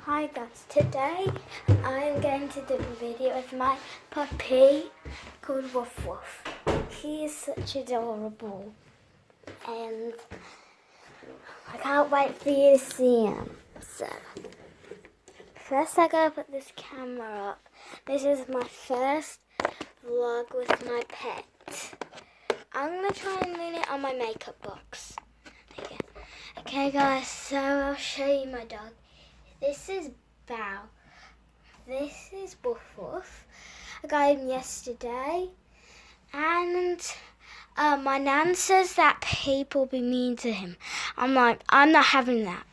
Hi guys, today I am going to do a video of my puppy called Woof-woof. He is such adorable and I can't wait for you to see him. So, first I gotta put this camera up. This is my first vlog with my pet. I'm gonna try and lean it on my makeup box. Okay guys, so I'll show you my dog. This is Bow. This is Woof-woof. I got him yesterday. And my nan says that people be mean to him. I'm like, I'm not having that.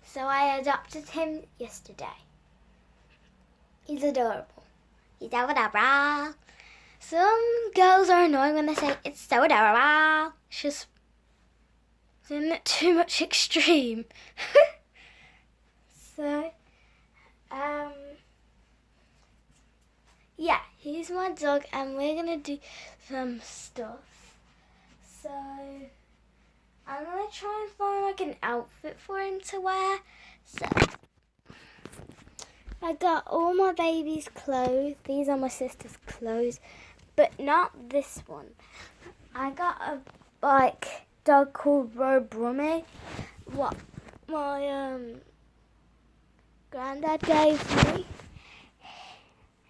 So I adopted him yesterday. He's adorable. He's adorable. Some girls are annoying when they say, it's so adorable. It's just, isn't it too much extreme? So, yeah, he's my dog and we're going to do some stuff. So, I'm going to try and find like an outfit for him to wear. So, I got all my baby's clothes. These are my sister's clothes, but not this one. I got a dog called Brummy. What my granddad gave me,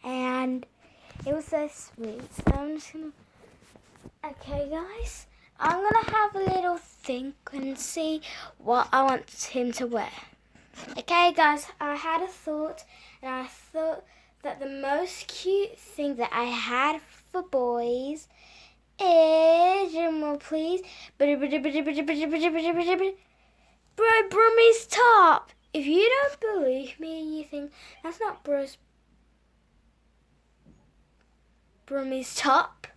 and it was so sweet. So I'm just gonna. Okay, guys, I'm gonna have a little think and see what I want him to wear. Okay, guys, I had a thought, and I thought that the most cute thing that I had for boys is, drumroll please, Brummy's top. If you don't believe me and you think that's not Brummy's top,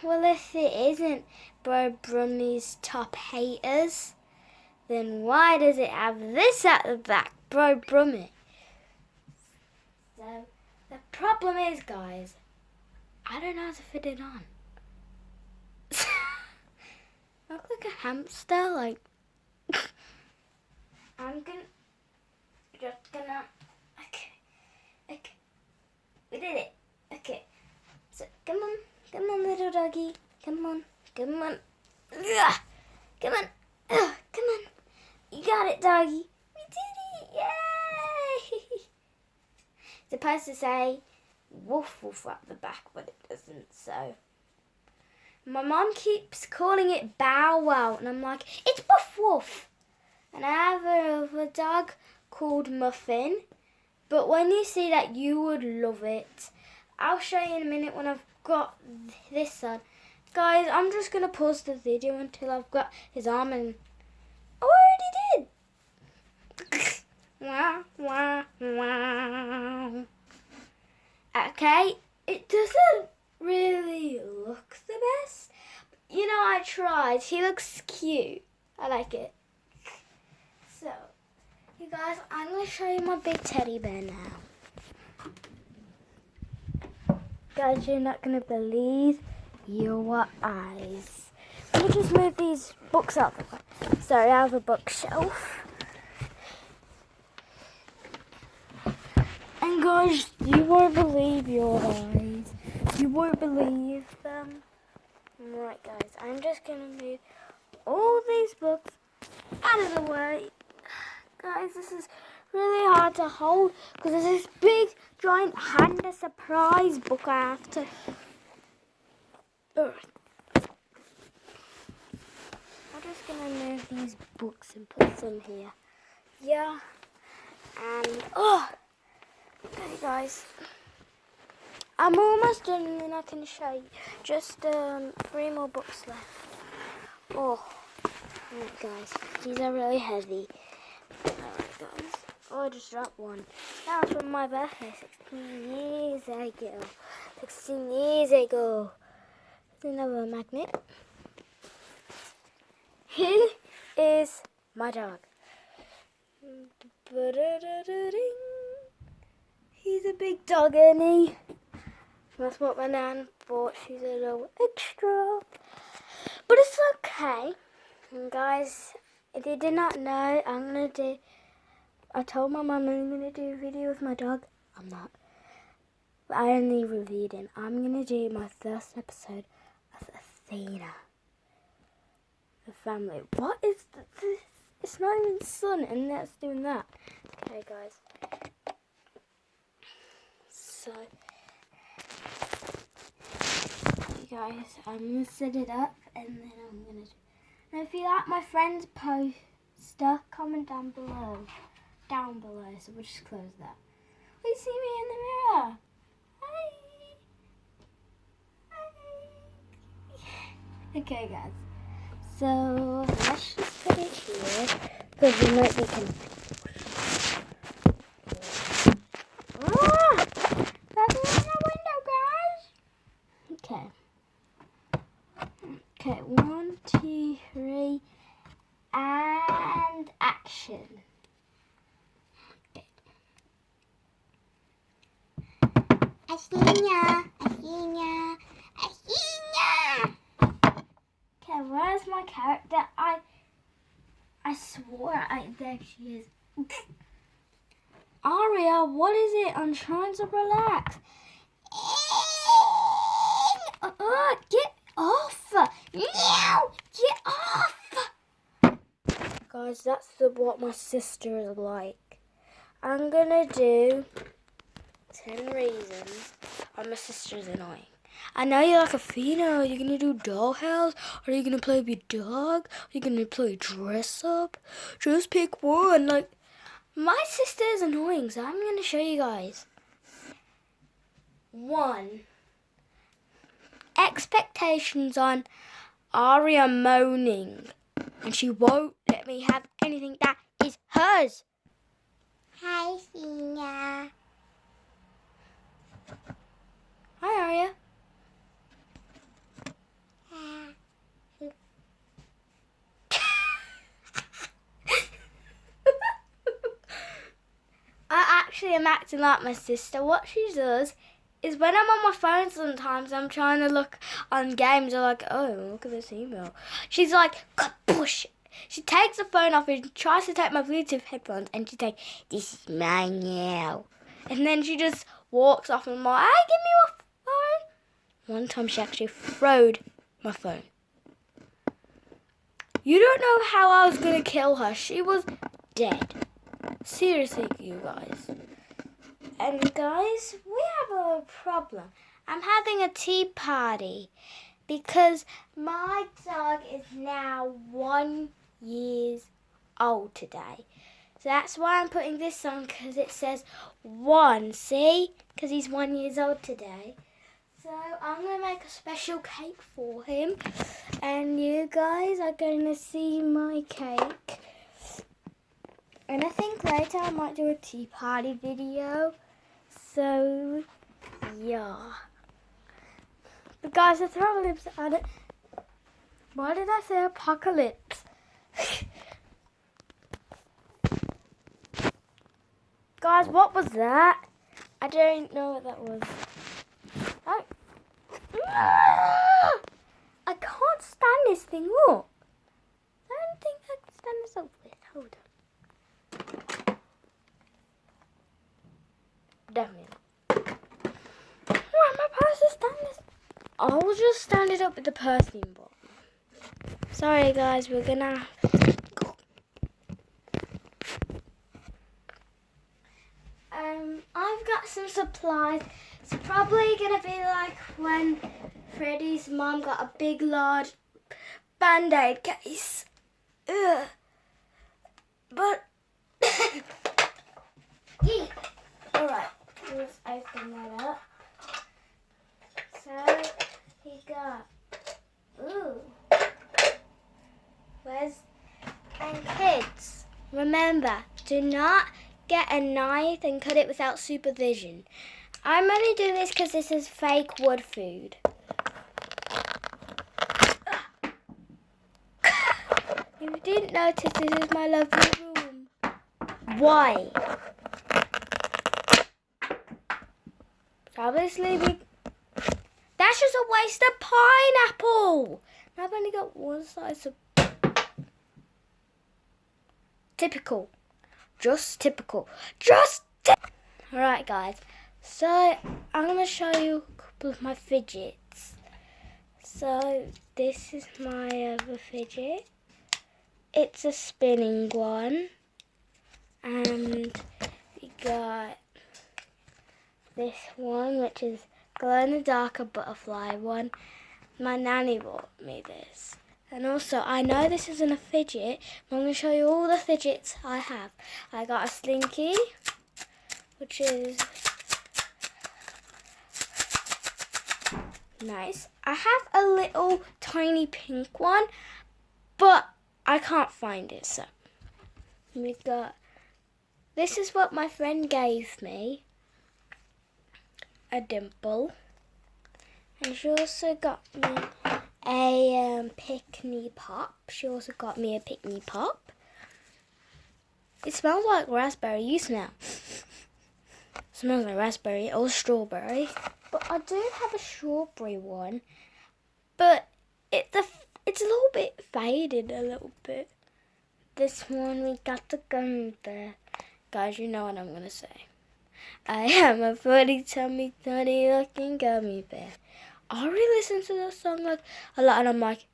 well, if it isn't Brummy's top haters, then why does it have this at the back, Brummy? So, the problem is, guys, I don't know how to fit it on. I look like a hamster, like... I'm just gonna, okay, we did it, okay, so come on little doggy, come on, ugh, come on, you got it doggy, we did it, yay! It's supposed to say woof-woof at the back, but it doesn't, so. My mom keeps calling it Bow Wow, and I'm like, it's woof-woof. And I have a dog called Muffin. But when you see that, you would love it. I'll show you in a minute when I've got this on. Guys, I'm just going to pause the video until I've got his arm and... Oh, I already did! Wah, wah, wah. Okay, it doesn't really look the best. But, you know, I tried. He looks cute. I like it. So, you guys, I'm going to show you my big teddy bear now. Guys, you're not going to believe your eyes. Let me just move these books up. Sorry, I have a bookshelf. And guys, you won't believe your eyes. You won't believe them. Right, guys, I'm just going to move all these books out of the way. Guys, this is really hard to hold because there's this big, giant hand of surprise book I have to... I'm just going to move these books and put them here. Yeah. And, okay, guys. I'm almost done and then I can show you. Just 3 more books left. Oh, right, guys. These are really heavy. Alright guys, I just dropped one. That was from my birthday 16 years ago. 16 years ago. There's another magnet. He is my dog. He's a big dog, isn't he? That's what my nan bought. She's a little extra. But it's okay. And guys, If you did not know, I told my mum I'm going to do a video with my dog. I'm not. But I only reviewed him. I'm going to do my first episode of Athena. The family. What is this? It's not even sun and that's doing that. Okay, guys. So, you guys, I'm going to set it up and then I'm going to... Now, if you like my friend's poster, comment down below. So we'll just close that. You see me in the mirror. Hi. Okay, guys. So let's just put it here because we might be confused. That's in the window, guys. Okay, 1, 2, 3, and action. Athena. Okay, where's my character? I swore there she is. Aria, what is it? I'm trying to relax. Get off! No! Get off! Guys, that's what my sister is like. I'm gonna do 10 reasons why my sister's annoying. I know you're like Athena. Are you gonna do dollhouse? Are you gonna play with your dog? Are you gonna play dress up? Just pick one. Like, my sister is annoying, so I'm gonna show you guys. 1. Expectations on Aria moaning, and she won't let me have anything that is hers. Hi, Athena. Hi, Aria. I actually am acting like my sister. What she does is when I'm on my phone sometimes, I'm trying to look on games. I'm like, oh, look at this email. She's like, push. She takes the phone off and tries to take my Bluetooth headphones, and she's like, this is mine now. And then she just walks off and I'm like, hey, give me my phone. One time she actually throwed my phone. You don't know how I was going to kill her. She was dead. Seriously, you guys. And guys, we have a problem. I'm having a tea party because my dog is now 1 year old today. So that's why I'm putting this on, because it says 1, see? Because he's 1 year old today. So I'm going to make a special cake for him. And you guys are going to see my cake. And I think later I might do a tea party video. So, yeah. But guys, the apocalypse at it. Why did I say apocalypse? Guys, what was that? I don't know what that was. Oh. I can't stand this thing up. I don't think I can stand this up with. Hold on. Definitely. Why am I supposed to stand this? I'll just stand it up with the perfume bottle. Sorry guys, we're gonna go. I've got some supplies. It's probably gonna be like when Freddie's mom got a big large band-aid case. Ugh. But yeah. Alright, let's open that up. So he got and kids, remember, do not get a knife and cut it without supervision. I'm only doing this because this is fake wood food. If you didn't notice, this is my lovely room. Why? Obviously, that's just a waste of pineapple. I've only got one slice of. typical. Just typical. Alright guys, so I'm going to show you a couple of my fidgets. So this is my other fidget. It's a spinning one. And we got this one, which is glow-in-the-dark butterfly one. My nanny bought me this. And also, I know this isn't a fidget, but I'm going to show you all the fidgets I have. I got a slinky, which is nice. I have a little tiny pink one, but I can't find it. So we got, this is what my friend gave me, a dimple. And she also got me a pick-me pop. She also got me a pick-me pop. It smells like raspberry. You smell. It smells like raspberry or strawberry. But I do have a strawberry one. But it's a little bit faded a little bit. This one we got the gummy bear. Guys, you know what I'm going to say. I am a funny tummy, funny looking gummy bear. I already listen to this song like a lot, and I'm like,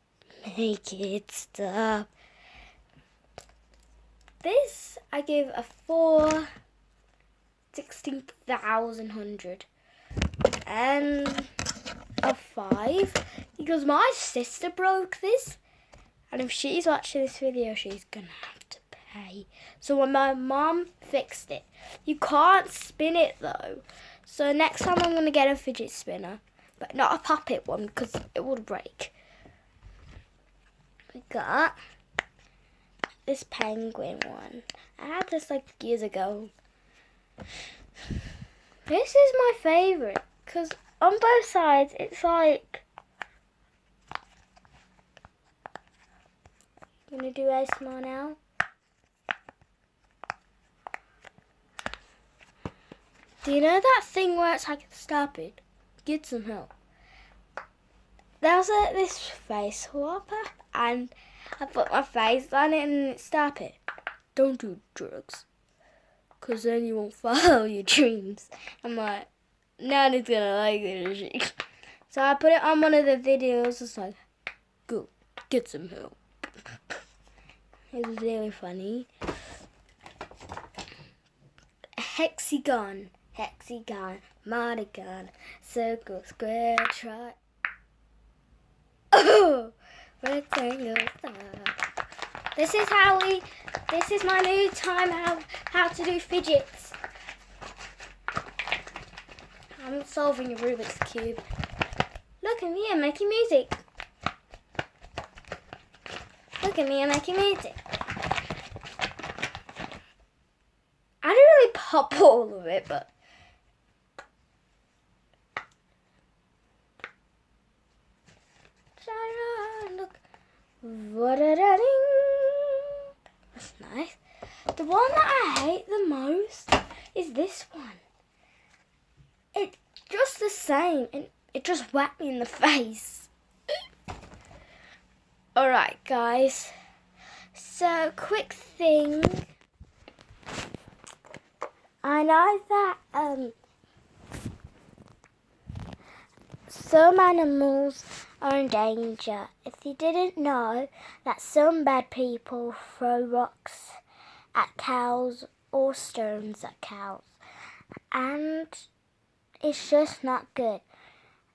make it stop. This I give a 4/16,100 and a 5 because my sister broke this, and if she's watching this video, she's gonna have to pay. So when my mom fixed it, you can't spin it though. So next time I'm gonna get a fidget spinner. But not a puppet one because it would break. We got this penguin one. I had this like years ago. This is my favourite because on both sides it's like, I'm going to do ASMR now. Do you know that thing where it's like, stop it? Get some help. There was this face swapper, and I put my face on it and it stopped it. Don't do drugs, because then you won't follow your dreams. I'm like, Nanny's gonna like it, is she? So I put it on one of the videos. It's like, go, get some help. It was really funny. Hexagon. Hexagon, Mardigan, circle, square, try. Oh, rectangle, star. This is my new time how to do fidgets. I'm solving a Rubik's Cube. Look at me, I'm making music. Look at me, I'm making music. I didn't really pop all of it, but look. That's nice. The one that I hate the most is this one. It's just the same and it just whacked me in the face. Alright guys. So quick thing. I know that some animals are in danger. If you didn't know that some bad people throw rocks at cows or stones at cows, and it's just not good.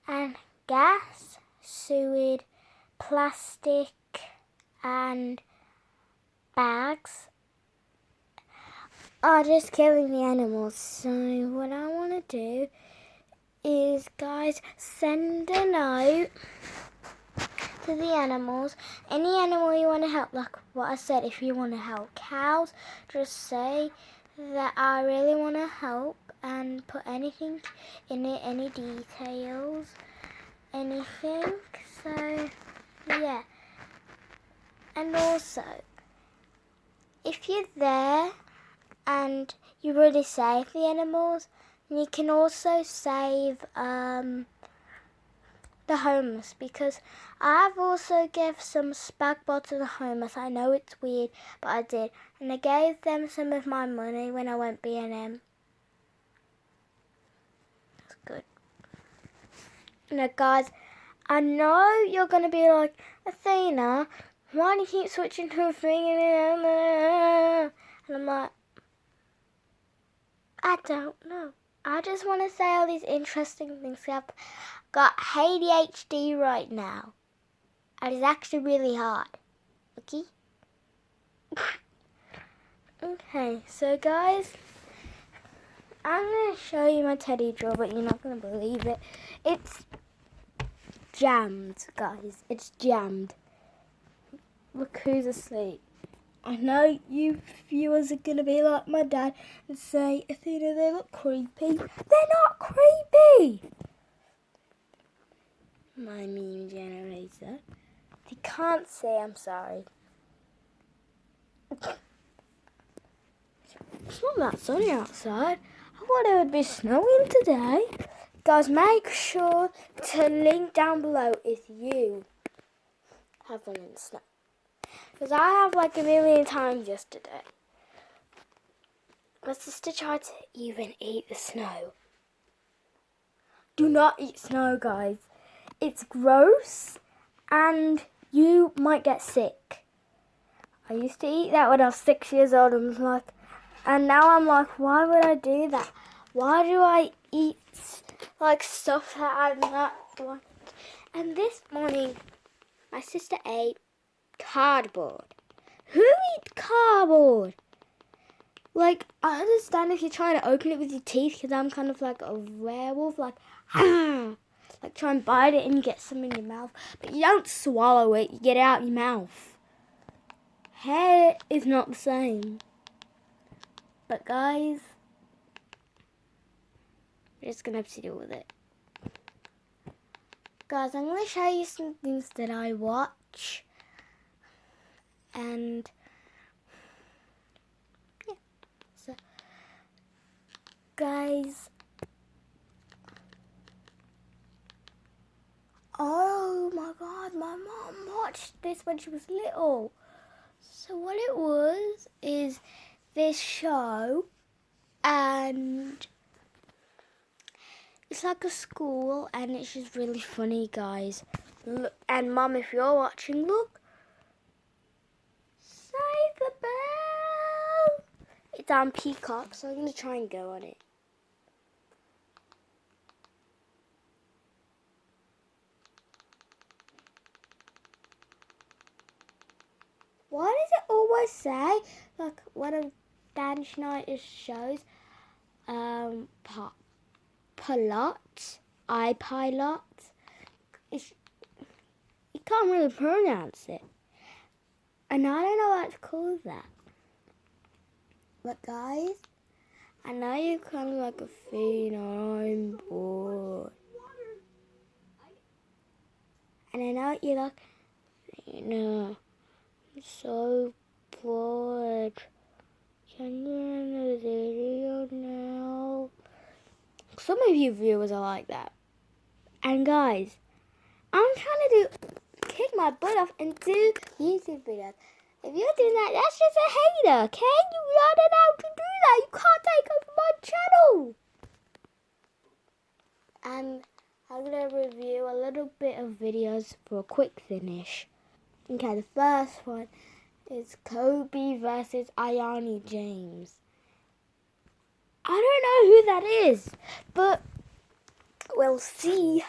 And gas, sewage, plastic and bags are just killing the animals. So what I want to do is, guys, send a note to the animals. Any animal you want to help, like what I said, if you want to help cows, just say that I really want to help and put anything in it, any details, anything. So yeah. And also, if you're there and you really save the animals, you can also save the homeless, because I've also gave some spag bol to the homeless. I know it's weird, but I did. And I gave them some of my money when I went B&M. That's good. Now guys, I know you're going to be like, Athena, why do you keep switching to a thing? And I'm like, I don't know. I just want to say all these interesting things. I've got ADHD right now. And it's actually really hard. Okay? Okay, so guys, I'm going to show you my teddy drawer, but you're not going to believe it. It's jammed, guys. It's jammed. Look who's asleep. I know you viewers are going to be like my dad and say, Athena, they look creepy. They're not creepy! My meme generator. If you can't see, I'm sorry. It's not that sunny outside. I thought it would be snowing today. Guys, make sure to link down below if you have been in the snow. Because I have like a million times yesterday. My sister tried to even eat the snow. Do not eat snow, guys. It's gross and you might get sick. I used to eat that when I was 6 years old and now I'm like, why would I do that? Why do I eat like stuff that I'm not like? And this morning, my sister ate cardboard. Who eats cardboard? Like, I understand if you're trying to open it with your teeth, because I'm kind of like a werewolf, like try and bite it and you get some in your mouth. But you don't swallow it, you get it out your mouth. Hair is not the same. But guys, we're just going to have to deal with it. Guys, I'm going to show you some things that I watch. And yeah, so guys, oh my god, my mom watched this when she was little. So what it was is this show, and it's like a school, and it's just really funny, guys. Look, and Mum, if you're watching, look. Save the bell! It's on Peacock, so I'm going to try and go on it. Why does it always say, like one of Dan Schneider's shows, iPilot? You can't really pronounce it. And I don't know why it's called that. But guys, I know you're kind of like Athena, I'm bored. And I know you're like, Athena, I'm so bored. Can you end the video now? Some of you viewers are like that. And guys, I'm trying to kick my butt off and do YouTube videos. If you're doing that, that's just a hater, okay? You're not allowed to do that. You can't take over my channel. And I'm going to review a little bit of videos for a quick finish. Okay, the first one is Kobe versus Ayani James. I don't know who that is, but we'll see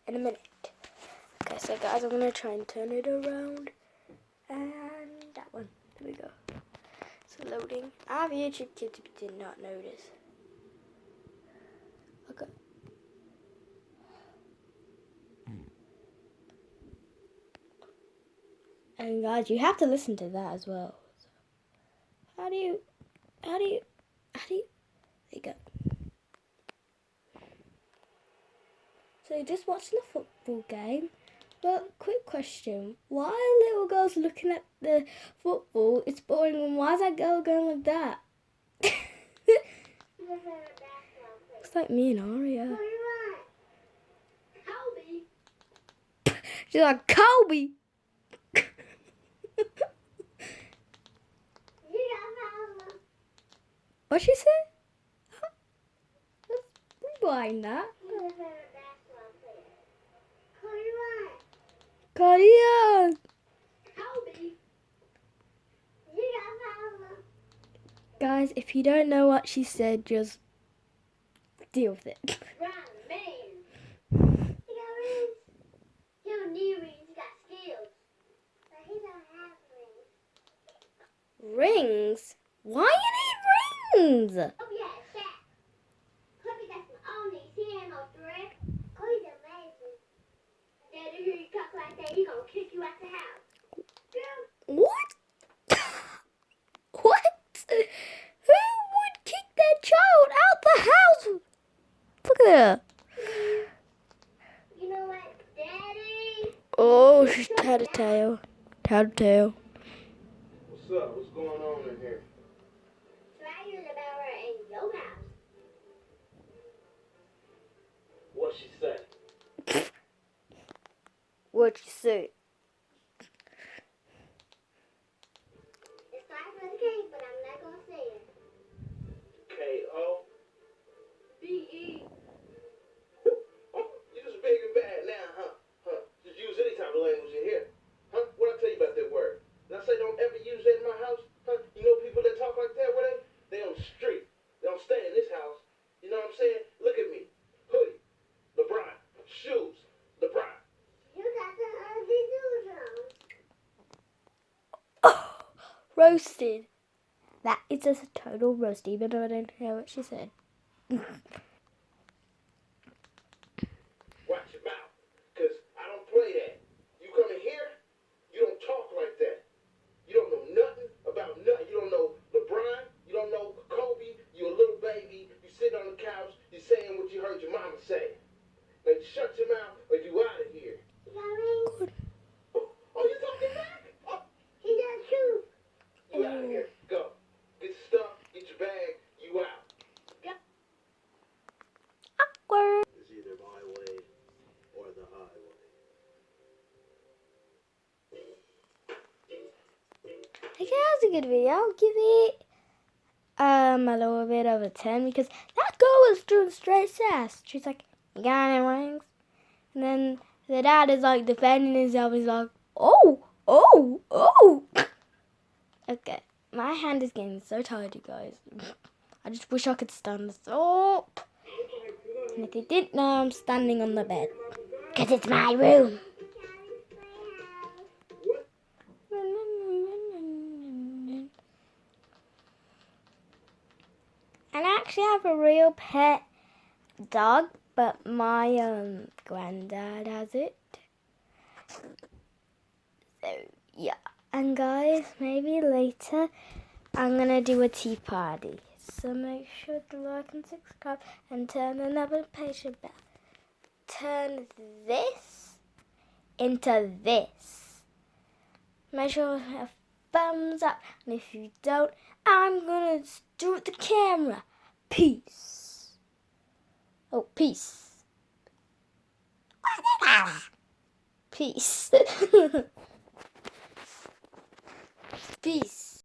in a minute. Okay, so guys, I'm going to try and turn it around. And that one. There we go. It's loading. I have YouTube Kids if you did not notice. Okay. And guys, you have to listen to that as well. So, how do you, there you go. So you're just watching a football game. But quick question, why are little girls looking at the football? It's boring, and why is that girl going like that? Looks like me and Aria. She's like, Kobe. What she say? Rewind that. Korea. Guys, if you don't know what she said, just deal with it. Rings? Why you need rings? What? What? Who would kick their child out the house? Look at her. You know what, Daddy? Oh, she's tattletale. Tattletale. What's up? What's going on in here? Dragging about her in your house. What'd she say? What'd you say? It starts with a K, but I'm not going to say it. K-O-B-E. Oh, you just big and bad now, huh? Just use any type of language in here. Huh? What'd I tell you about that word? Did I say don't ever use that in my house? Huh? You know people that talk like that, where they on the street. They don't stay in this house. You know what I'm saying? Look at me. Hoodie. LeBron. Shoes. LeBron. You got the ugly shoes on. Oh, roasted. That is just a total roast, even though I don't hear what she said. Watch your mouth. Because I don't play that. You come in here, you don't talk like that. You don't know nothing about nothing. You don't know LeBron. You don't know Kobe. You're a little baby. You sit on the couch. You're saying what you heard your mama say. Now shut your mouth or you out of here. You got rings? Oh, you talking back? Oh, He got shoes. you out of here. Go. Get your stuff. Get your bag. You out. Awkward. Is either my way or the highway. Okay, that's a good video. I'll give it a little bit of a 10 because that girl was doing straight sass. She's like, you got any rings? And then the dad is like defending himself. He's like, oh. Okay, my hand is getting so tired, you guys. I just wish I could stand this up. And if you didn't know, I'm standing on the bed because it's my room. And I actually have a real pet dog, but my granddad has it. So yeah, and guys, maybe later I'm gonna do a tea party. So make sure to like and subscribe and turn the notification bell. Turn this into this. Make sure to have thumbs up, and if you don't, I'm gonna do it with the camera. Peace. Oh, peace. Peace. Peace.